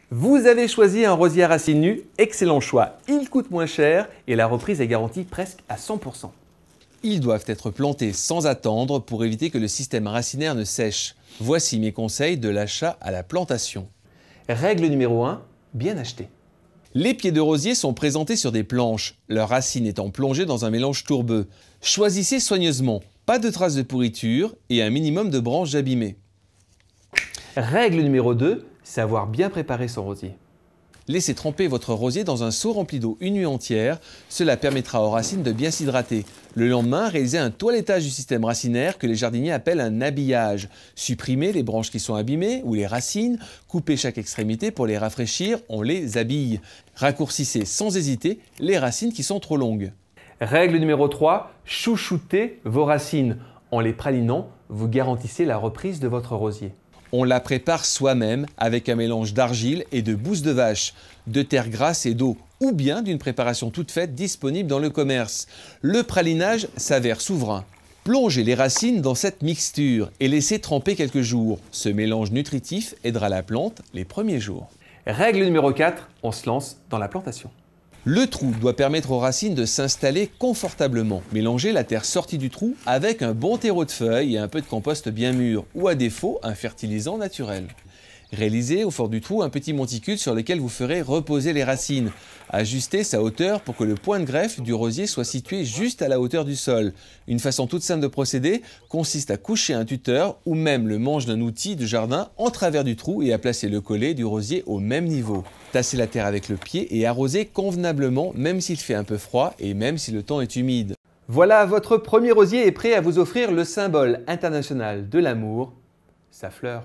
Vous avez choisi un rosier à racines nues, excellent choix. Il coûte moins cher et la reprise est garantie presque à 100%. Ils doivent être plantés sans attendre pour éviter que le système racinaire ne sèche. Voici mes conseils de l'achat à la plantation. Règle numéro 1, bien acheter. Les pieds de rosier sont présentés sur des planches, leurs racines étant plongées dans un mélange tourbeux. Choisissez soigneusement, pas de traces de pourriture et un minimum de branches abîmées. Règle numéro 2, savoir bien préparer son rosier. Laissez tremper votre rosier dans un seau rempli d'eau une nuit entière. Cela permettra aux racines de bien s'hydrater. Le lendemain, réalisez un toilettage du système racinaire que les jardiniers appellent un habillage. Supprimez les branches qui sont abîmées ou les racines. Coupez chaque extrémité pour les rafraîchir, on les habille. Raccourcissez sans hésiter les racines qui sont trop longues. Règle numéro 3, chouchoutez vos racines. En les pralinant, vous garantissez la reprise de votre rosier. On la prépare soi-même avec un mélange d'argile et de bouse de vache, de terre grasse et d'eau, ou bien d'une préparation toute faite disponible dans le commerce. Le pralinage s'avère souverain. Plongez les racines dans cette mixture et laissez tremper quelques jours. Ce mélange nutritif aidera la plante les premiers jours. Règle numéro 4, on se lance dans la plantation. Le trou doit permettre aux racines de s'installer confortablement. Mélangez la terre sortie du trou avec un bon terreau de feuilles et un peu de compost bien mûr, ou à défaut, un fertilisant naturel. Réalisez au fond du trou un petit monticule sur lequel vous ferez reposer les racines. Ajustez sa hauteur pour que le point de greffe du rosier soit situé juste à la hauteur du sol. Une façon toute simple de procéder consiste à coucher un tuteur ou même le manche d'un outil de jardin en travers du trou et à placer le collet du rosier au même niveau. Tassez la terre avec le pied et arrosez convenablement même s'il fait un peu froid et même si le temps est humide. Voilà, votre premier rosier est prêt à vous offrir le symbole international de l'amour, sa fleur.